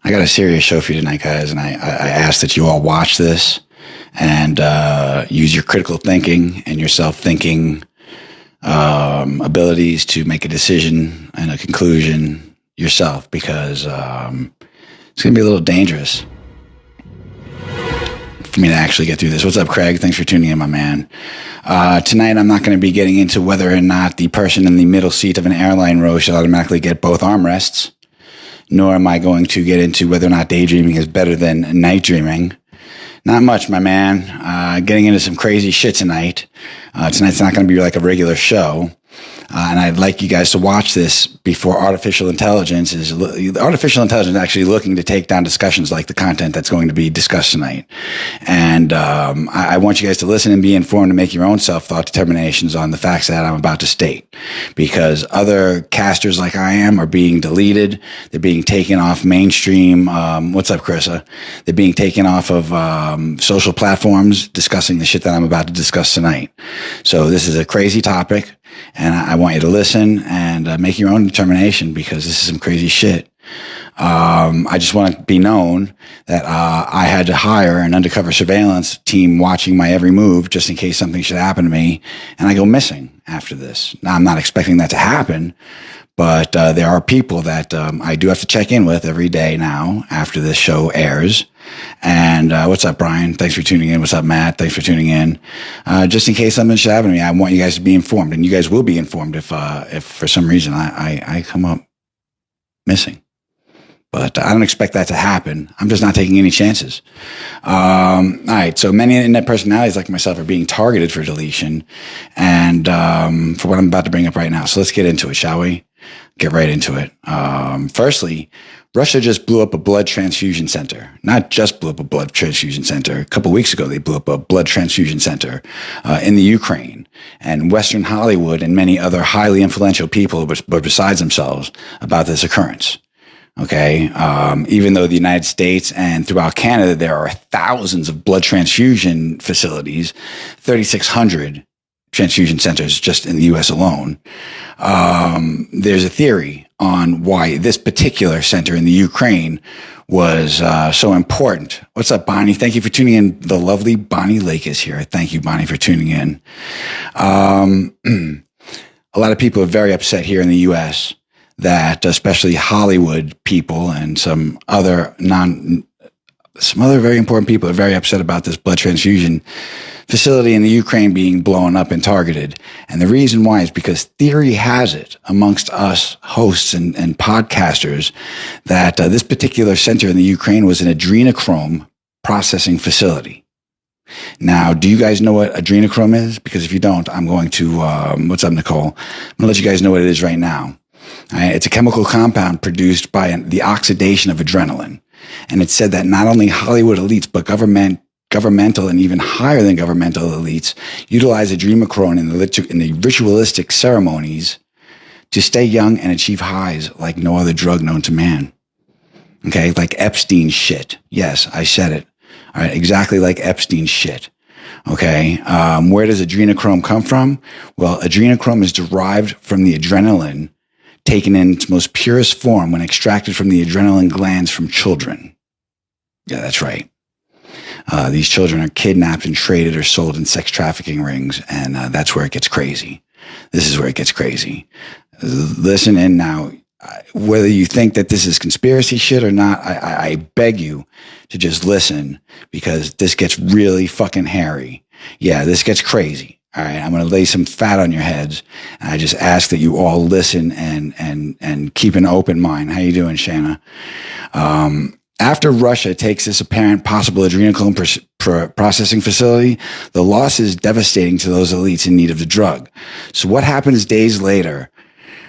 I got a serious show for you tonight, guys, and I ask that you all watch this and use your critical thinking and your self-thinking abilities to make a decision and a conclusion yourself, because it's going to be a little dangerous for me to actually get through this. What's up, Craig? Thanks for tuning in, my man. Tonight, I'm not going to be getting into whether or not the person in the middle seat of an airline row should automatically get both armrests, nor am I going to get into whether or not daydreaming is better than night dreaming. Not much, my man. Getting into some crazy shit tonight. Tonight's not going to be like a regular show. And I'd like you guys to watch this before artificial intelligence is actually looking to take down discussions like the content that's going to be discussed tonight. And I want you guys to listen and be informed and make your own self-thought determinations on the facts that I'm about to state, because other casters like I am are being deleted. They're being taken off mainstream. What's up, Carissa? They're being taken off of social platforms discussing the shit that I'm about to discuss tonight. So this is a crazy topic. And I want you to listen and make your own determination, because this is some crazy shit. I just want to be known that I had to hire an undercover surveillance team watching my every move just in case something should happen to me and I go missing after this. Now, I'm not expecting that to happen, but there are people that I do have to check in with every day now after this show airs. And what's up, Brian? Thanks for tuning in. What's up, Matt? Thanks for tuning in. Just in case something should happen to me, I want you guys to be informed, and you guys will be informed if for some reason I come up missing. But I don't expect that to happen. I'm just not taking any chances. All right. So many internet personalities like myself are being targeted for deletion, and for what I'm about to bring up right now. So let's get into it, shall we? Get right into it. Firstly, Russia just blew up a blood transfusion center. Not just blew up a blood transfusion center. A couple of weeks ago, they blew up a blood transfusion center in the Ukraine. And Western Hollywood and many other highly influential people were besides themselves about this occurrence. Okay. Even though the United States and throughout Canada, there are thousands of blood transfusion facilities, 3,600 transfusion centers just in the U.S. alone. There's a theory on why this particular center in the Ukraine was so important. What's up, Bonnie? Thank you for tuning in. The lovely Bonnie Lake is here. Thank you, Bonnie, for tuning in. A lot of people are very upset here in the U.S. that especially Hollywood people and some other very important people are very upset about this blood transfusion facility in the Ukraine being blown up and targeted. And the reason why is because theory has it amongst us hosts and podcasters that this particular center in the Ukraine was an adrenochrome processing facility. Now, do you guys know what adrenochrome is? Because if you don't, I'm going to, what's up, Nicole? I'm going to let you guys know what it is right now. It's a chemical compound produced by the oxidation of adrenaline. And it's said that not only Hollywood elites, but governmental and even higher than governmental elites utilize adrenochrome in the ritualistic ceremonies to stay young and achieve highs like no other drug known to man. Okay, like Epstein shit. Yes, I said it. All right, exactly like Epstein shit. Okay, where does adrenochrome come from? Well, adrenochrome is derived from the adrenaline taken in its most purest form when extracted from the adrenaline glands from children. Yeah, that's right. These children are kidnapped and traded or sold in sex trafficking rings, and that's where it gets crazy. This is where it gets crazy. Listen in now. Whether you think that this is conspiracy shit or not, I beg you to just listen, because this gets really fucking hairy. Yeah, this gets crazy. All right, I'm going to lay some fat on your heads, and I just ask that you all listen and keep an open mind. How you doing, Shanna? After Russia takes this apparent possible adrenochrome processing facility, the loss is devastating to those elites in need of the drug. So what happens days later?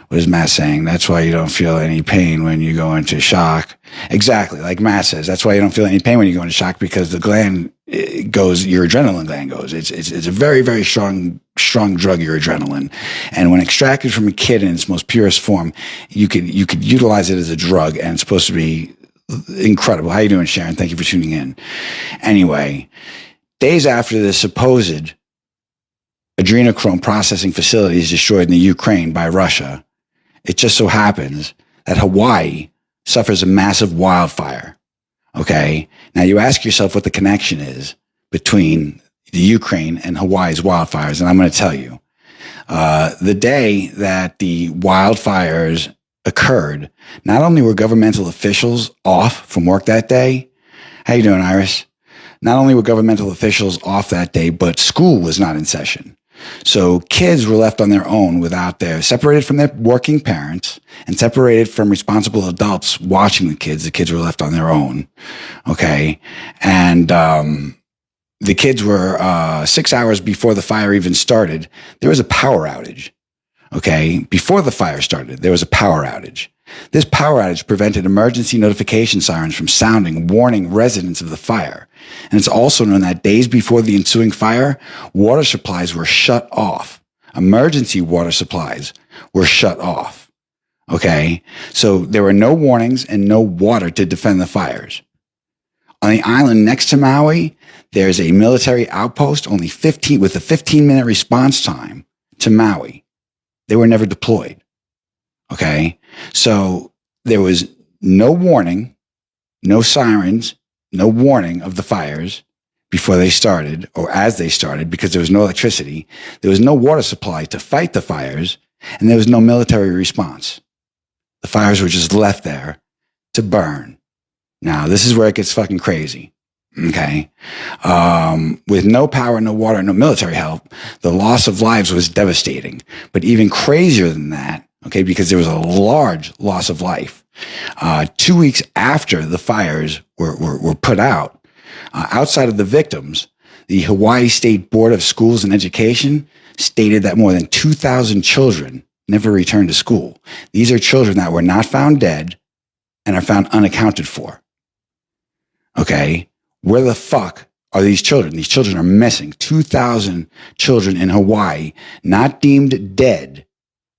What is Matt saying? That's why you don't feel any pain when you go into shock. Exactly, like Matt says. That's why you don't feel any pain when you go into shock, because the gland goes, your adrenaline gland goes. It's a very, very strong drug, your adrenaline. And when extracted from a kid in its most purest form, you could utilize it as a drug, and it's supposed to be incredible. How you doing, Sharon? Thank you for tuning in. Anyway, days after the supposed adrenochrome processing facility is destroyed in the Ukraine by Russia, it just so happens that Hawaii suffers a massive wildfire. Okay. Now you ask yourself what the connection is between the Ukraine and Hawaii's wildfires. And I'm going to tell you, the day that the wildfires occurred, not only were governmental officials off from work that day. How you doing, Iris? Not only were governmental officials off that day, but school was not in session. So kids were left on their own separated from their working parents and separated from responsible adults watching the kids. The kids were left on their own. Okay. And, the kids were 6 hours before the fire even started. There was a power outage. Okay. Before the fire started, there was a power outage. This power outage prevented emergency notification sirens from sounding, warning residents of the fire. And it's also known that days before the ensuing fire, water supplies were shut off. Emergency water supplies were shut off. Okay. So there were no warnings and no water to defend the fires. On the island next to Maui, there's a military outpost with a 15-minute response time to Maui. They were never deployed. Okay. So there was no warning, no sirens, no warning of the fires before they started or as they started because there was no electricity. There was no water supply to fight the fires and there was no military response. The fires were just left there to burn. Now, this is where it gets fucking crazy. Okay. With no power, no water, no military help, the loss of lives was devastating. But even crazier than that, okay, because there was a large loss of life. 2 weeks after the fires were put out, outside of the victims, the Hawaii State Board of Schools and Education stated that more than 2,000 children never returned to school. These are children that were not found dead and are found unaccounted for. Okay. Where the fuck are these children? These children are missing. 2,000 children in Hawaii, not deemed dead,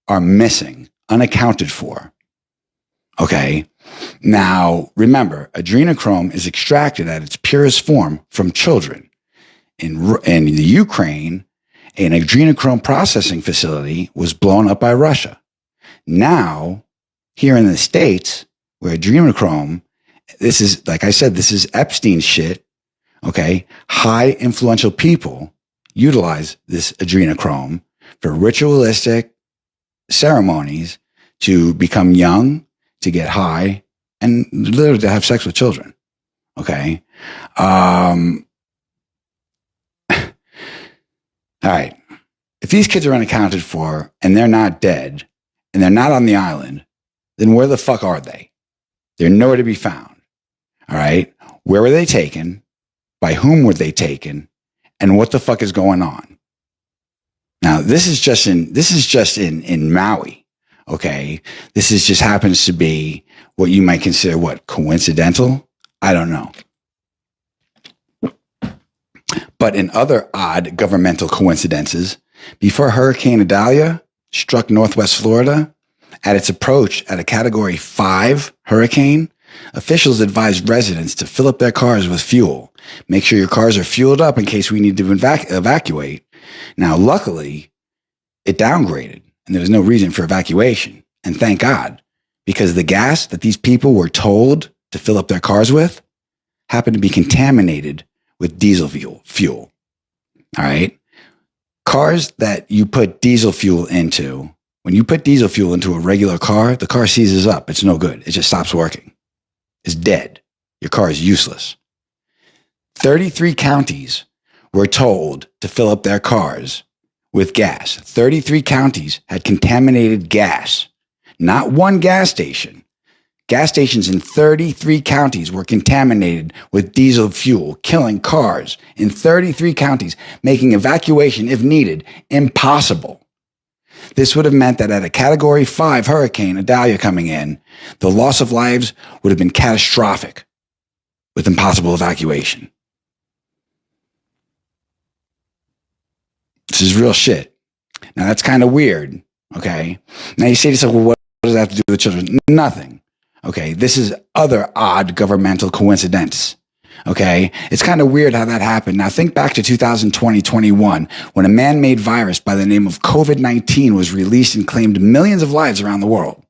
are missing, unaccounted for. Okay. Now, remember, adrenochrome is extracted at its purest form from children. In the Ukraine, an adrenochrome processing facility was blown up by Russia. Now, here in the States, where adrenochrome, this is, like I said, this is Epstein shit. Okay. High influential people utilize this adrenochrome for ritualistic ceremonies to become young, to get high, and literally to have sex with children. Okay. All right. If these kids are unaccounted for and they're not dead and they're not on the island, then where the fuck are they? They're nowhere to be found. All right. Where were they taken? By whom were they taken? And what the fuck is going on? Now, this is just in Maui. Okay. This is just happens to be what you might consider coincidental? I don't know. But in other odd governmental coincidences, before Hurricane Idalia struck Northwest Florida, at its approach at a Category 5 hurricane, officials advised residents to fill up their cars with fuel. Make sure your cars are fueled up in case we need to evacuate. Now, luckily, it downgraded and there was no reason for evacuation. And thank God, because the gas that these people were told to fill up their cars with happened to be contaminated with diesel fuel. All right. Cars that you put diesel fuel into, when you put diesel fuel into a regular car, the car seizes up. It's no good. It just stops working. It's dead. Your car is useless. 33 counties were told to fill up their cars with gas. 33 counties had contaminated gas. Not one gas station. Gas stations in 33 counties were contaminated with diesel fuel, killing cars in 33 counties, making evacuation, if needed, impossible. This would have meant that at a Category 5 hurricane, Idalia coming in, the loss of lives would have been catastrophic with impossible evacuation. This is real shit. Now, that's kind of weird, okay? Now, you say to yourself, well, what does that have to do with children? Nothing, okay? This is other odd governmental coincidence, okay? It's kind of weird how that happened. Now, think back to 2020-21, when a man-made virus by the name of COVID-19 was released and claimed millions of lives around the world,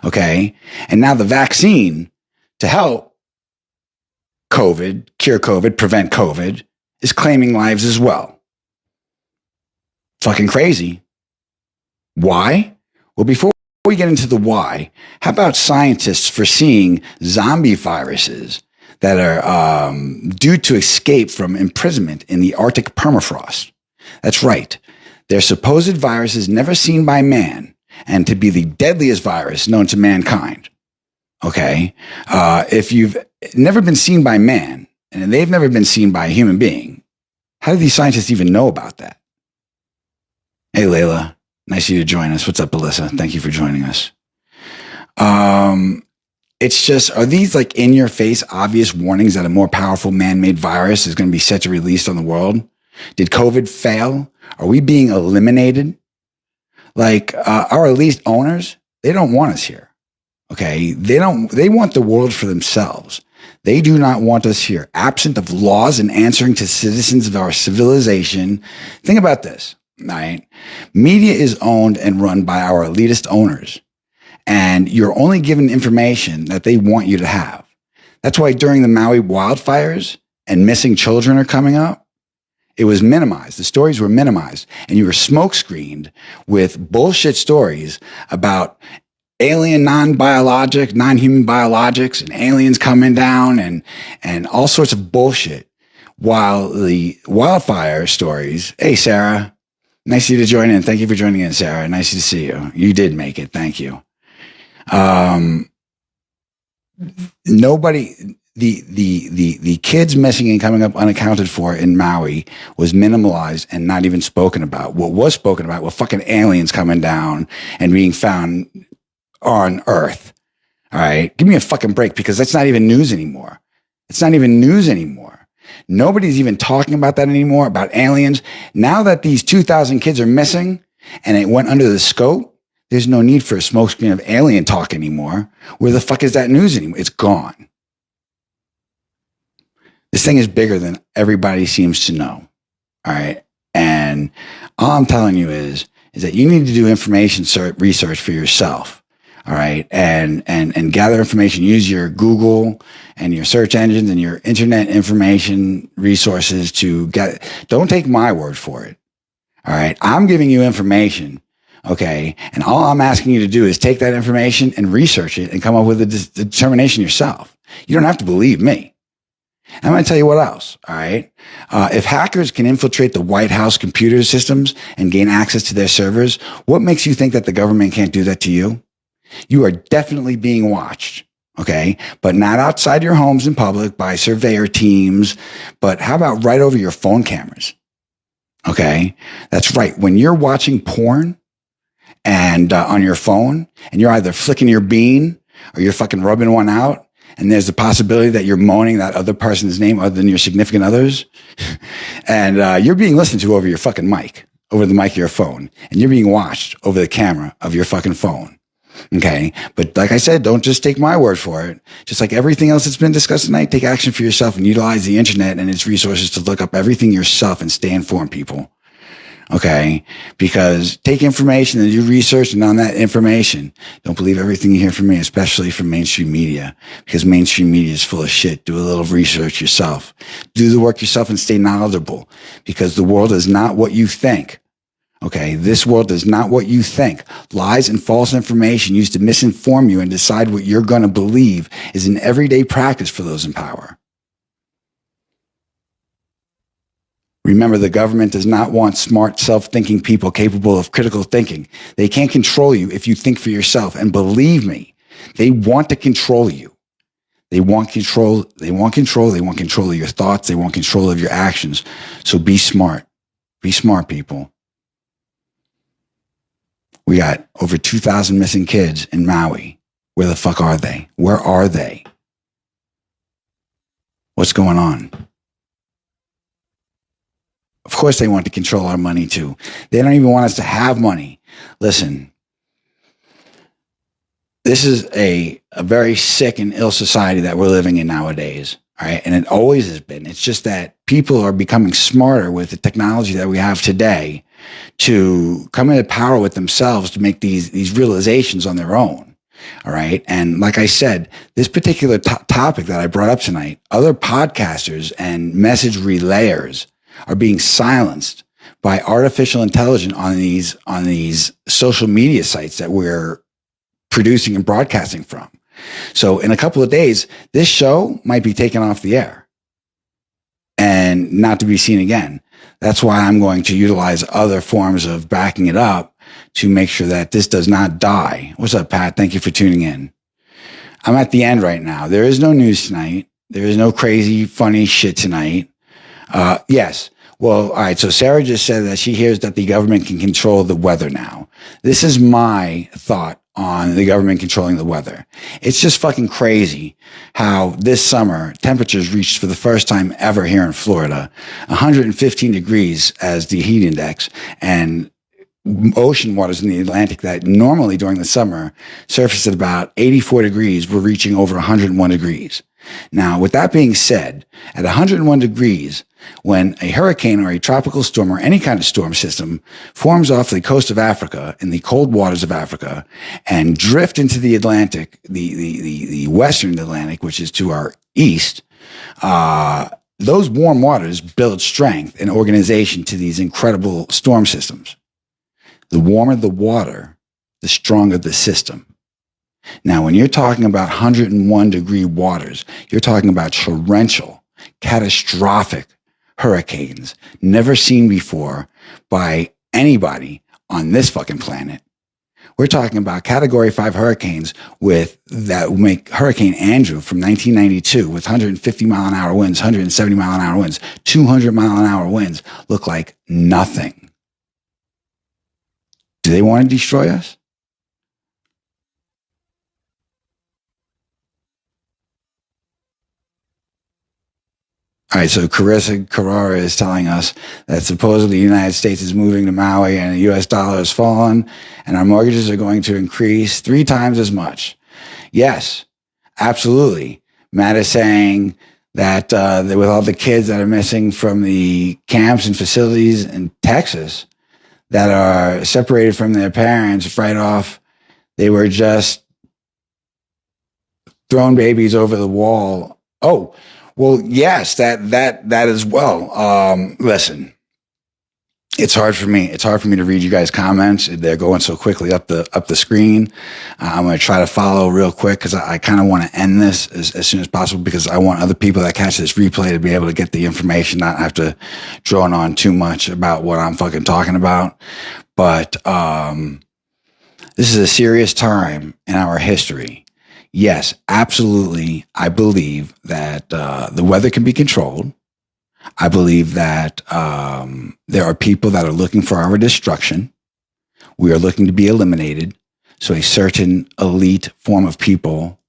Okay. And now the vaccine to help COVID, cure COVID, prevent COVID is claiming lives as well. Fucking crazy. Why? Well, before we get into the why, how about scientists foreseeing zombie viruses that are due to escape from imprisonment in the Arctic permafrost? That's right. They're supposed viruses never seen by man and to be the deadliest virus known to mankind. Okay. If you've never been seen by man and they've never been seen by a human being, how do these scientists even know about that? Hey, Layla. Nice of you to join us. What's up, Alyssa? Thank you for joining us. It's just, are these like in your face, obvious warnings that a more powerful man-made virus is going to be set to release on the world? Did COVID fail? Are we being eliminated? Like our elite owners, they don't want us here. Okay. They want the world for themselves. They do not want us here. Absent of laws and answering to citizens of our civilization. Think about this. Right? Media is owned and run by our elitist owners, and you're only given information that they want you to have. That's why during the Maui wildfires and missing children are coming up, it was minimized. The stories were minimized, and you were smoke screened with bullshit stories about alien non-human biologics and aliens coming down and all sorts of bullshit. While the wildfire stories, hey, Sarah, nice of you to join in. Thank you for joining in, Sarah. Nice to see you. You did make it. Thank you. The kids missing and coming up unaccounted for in Maui was minimalized and not even spoken about. What was spoken about were fucking aliens coming down and being found on Earth. All right. Give me a fucking break, because that's not even news anymore. It's not even news anymore. Nobody's even talking about that anymore, about aliens. Now that these 2,000 kids are missing and it went under the scope, there's no need for a smokescreen of alien talk anymore. Where the fuck is that news anymore? It's gone. This thing is bigger than everybody seems to know. All right. And all I'm telling you is that you need to do information research for yourself. All right. And gather information. Use your Google and your search engines and your internet information resources to don't take my word for it. All right. I'm giving you information. Okay. And all I'm asking you to do is take that information and research it and come up with a determination yourself. You don't have to believe me. I'm going to tell you what else. All right. If hackers can infiltrate the White House computer systems and gain access to their servers, what makes you think that the government can't do that to you? You are definitely being watched, okay? But not outside your homes in public by surveyor teams, but how about right over your phone cameras, okay? That's right. When you're watching porn and on your phone and you're either flicking your bean or you're fucking rubbing one out, and there's the possibility that you're moaning that other person's name other than your significant others, and you're being listened to over your fucking mic, over the mic of your phone, and you're being watched over the camera of your fucking phone. Okay. But like I said, don't just take my word for it. Just like everything else that's been discussed tonight, take action for yourself and utilize the internet and its resources to look up everything yourself and stay informed, people. Okay. Because take information and do research, and on that information, don't believe everything you hear from me, especially from mainstream media, because mainstream media is full of shit. Do a little research yourself. Do the work yourself and stay knowledgeable, because the world is not what you think. Okay, this world is not what you think. Lies and false information used to misinform you and decide what you're going to believe is an everyday practice for those in power. Remember, the government does not want smart, self-thinking people capable of critical thinking. They can't control you if you think for yourself. And believe me, they want to control you. They want control. They want control. They want control of your thoughts. They want control of your actions. So be smart. Be smart, people. We got over 2,000 missing kids in Maui. Where the fuck are they? Where are they? What's going on? Of course they want to control our money too. They don't even want us to have money. Listen, this is a very sick and ill society that we're living in nowadays. All right. And it always has been. It's just that people are becoming smarter with the technology that we have today to come into power with themselves to make these realizations on their own. All right. And like I said, this particular topic that I brought up tonight, other podcasters and message relayers are being silenced by artificial intelligence on these social media sites that we're producing and broadcasting from. So in a couple of days, this show might be taken off the air and not to be seen again. That's why I'm going to utilize other forms of backing it up to make sure that this does not die. What's up, Pat? Thank you for tuning in. I'm at the end right now. There is no news tonight. There is no crazy, funny shit tonight. Yes. Well, all right. So Sarah just said that she hears that the government can control the weather now. This is my thought on the government controlling the weather. It's just fucking crazy how this summer temperatures reached for the first time ever here in Florida, 115 degrees as the heat index, and ocean waters in the Atlantic that normally during the summer surface at about 84 degrees were reaching over 101 degrees. Now, with that being said, at 101 degrees, when a hurricane or a tropical storm or any kind of storm system forms off the coast of Africa in the cold waters of Africa and drift into the Atlantic, the Western Atlantic, which is to our east, those warm waters build strength and organization to these incredible storm systems. The warmer the water, the stronger the system. Now, when you're talking about 101 degree waters, you're talking about torrential, catastrophic hurricanes never seen before by anybody on this fucking planet. We're talking about Category 5 hurricanes that will make Hurricane Andrew from 1992 with 150 mile an hour winds, 170 mile an hour winds, 200 mile an hour winds look like nothing. Do they want to destroy us? All right, so Carissa Carrara is telling us that supposedly the United States is moving to Maui and the U.S. dollar has fallen and our mortgages are going to increase 3 times as much. Yes, absolutely. Matt is saying that with all the kids that are missing from the camps and facilities in Texas that are separated from their parents right off, they were just thrown babies over the wall. Oh, well, yes, that as well. Listen, it's hard for me. It's hard for me to read you guys' comments. They're going so quickly up the screen. I'm going to try to follow real quick because I kind of want to end this as soon as possible because I want other people that catch this replay to be able to get the information, not have to drone on too much about what I'm fucking talking about. But this is a serious time in our history. Yes, absolutely. I believe that the weather can be controlled. I believe that there are people that are looking for our destruction. We are looking to be eliminated. So a certain elite form of people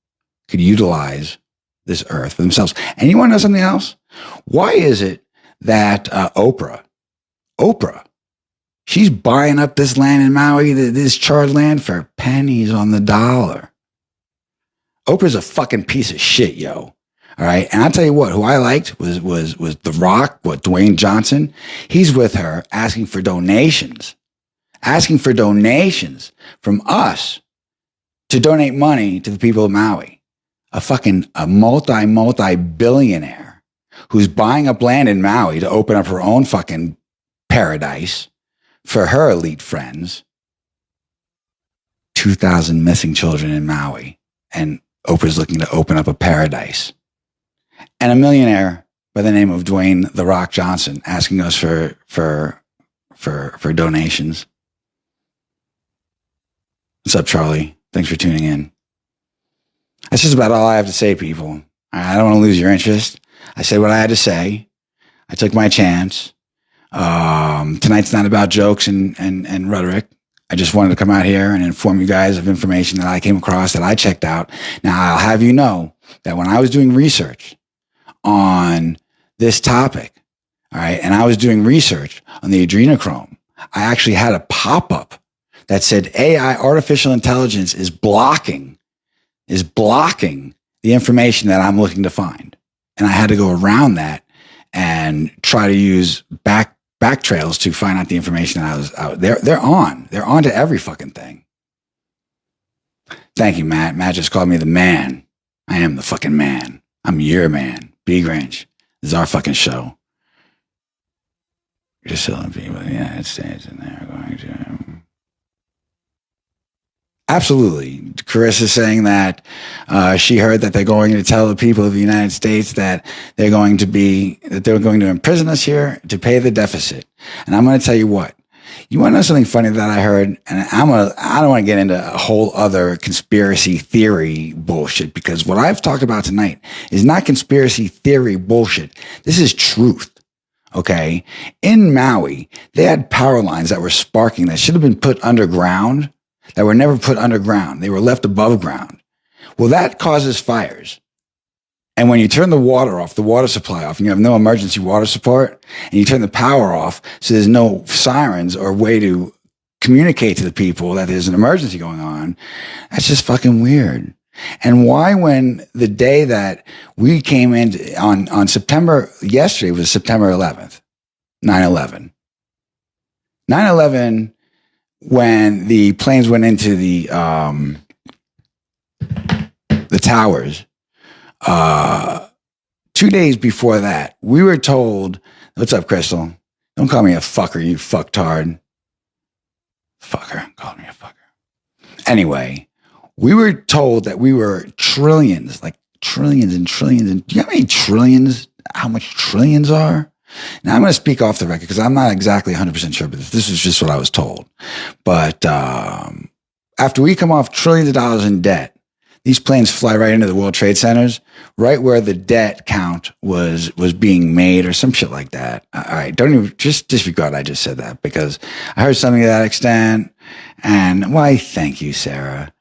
could utilize this earth for themselves. And you want to know something else? Why is it that Oprah, she's buying up this land in Maui, this charred land for pennies on the dollar? Oprah's a fucking piece of shit, yo. All right. And I'll tell you what, who I liked was The Rock, Dwayne Johnson. He's with her asking for donations from us to donate money to the people of Maui. A multi-billionaire who's buying up land in Maui to open up her own fucking paradise for her elite friends. 2,000 missing children in Maui. And Oprah's looking to open up a paradise. And a millionaire by the name of Dwayne "The Rock" Johnson asking us for donations. What's up, Charlie? Thanks for tuning in. That's just about all I have to say, people. I don't want to lose your interest. I said what I had to say. I took my chance. Tonight's not about jokes and rhetoric. I just wanted to come out here and inform you guys of information that I came across that I checked out. Now, I'll have you know that when I was doing research on this topic, all right, and I was doing research on the adrenochrome, I actually had a pop-up that said AI, artificial intelligence, is blocking the information that I'm looking to find. And I had to go around that and try to use back trails to find out the information that I was out. They're on to every fucking thing. Thank you, Matt. Matt just called me the man. I am the fucking man. I'm your man. B. Grinch. This is our fucking show. You're just telling people in the United States and they're going to. Absolutely. Carissa's saying that she heard that they're going to tell the people of the United States that they're going to imprison us here to pay the deficit. And I'm going to tell you what. You want to know something funny that I heard? And I don't want to get into a whole other conspiracy theory bullshit, because what I've talked about tonight is not conspiracy theory bullshit. This is truth. Okay. In Maui, they had power lines that were sparking that should have been put underground, that were never put underground. They were left above ground. Well, that causes fires. And when you turn the water off, the water supply off, and you have no emergency water support, and you turn the power off, so there's no sirens or way to communicate to the people that there's an emergency going on, that's just fucking weird. And why, when the day that we came in on September, yesterday was September 11th, 9/11. 9/11, when the planes went into the towers, 2 days before that, we were told, what's up, Crystal? Don't call me a fucker, you fucktard. Fucker, call me a fucker. Anyway, we were told that we were trillions, like trillions and trillions. And do you know how many trillions, how much trillions are? Now, I'm going to speak off the record because I'm not exactly 100% sure, but this is just what I was told. But after we come off trillions of dollars in debt, these planes fly right into the World Trade Centers, right where the debt count was being made, or some shit like that. All right, don't even just disregard I just said that, because I heard something to that extent. And why, thank you, Sarah.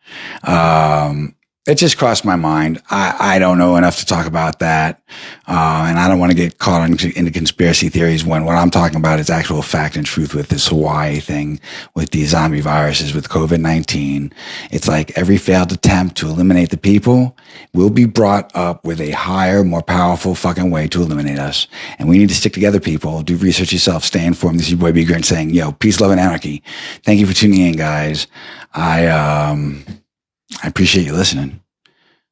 It just crossed my mind. I don't know enough to talk about that. And I don't want to get caught into conspiracy theories when what I'm talking about is actual fact and truth with this Hawaii thing, with these zombie viruses, with COVID-19. It's like every failed attempt to eliminate the people will be brought up with a higher, more powerful fucking way to eliminate us. And we need to stick together, people. Do research yourself. Stay informed. This is your boy B. Grinch saying, yo, peace, love, and anarchy. Thank you for tuning in, guys. I appreciate you listening.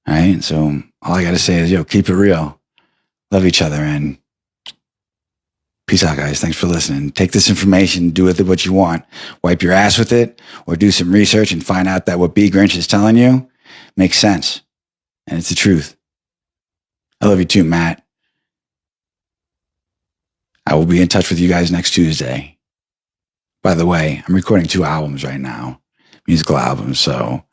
All right. So all I got to say is, yo, keep it real. Love each other, and peace out, guys. Thanks for listening. Take this information, do with it what you want. Wipe your ass with it, or do some research and find out that what B. Grinch is telling you makes sense. And it's the truth. I love you too, Matt. I will be in touch with you guys next Tuesday. By the way, I'm recording 2 albums right now, musical albums. So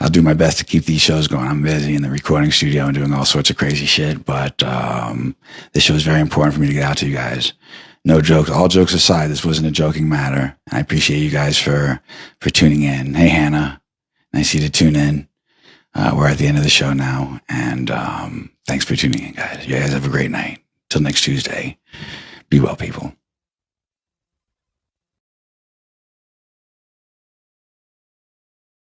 I'll do my best to keep these shows going. I'm busy in the recording studio and doing all sorts of crazy shit, but this show is very important for me to get out to you guys. No jokes. All jokes aside, this wasn't a joking matter. I appreciate you guys for tuning in. Hey, Hannah. Nice of you to tune in. We're at the end of the show now, and thanks for tuning in, guys. You guys have a great night. Till next Tuesday. Be well, people.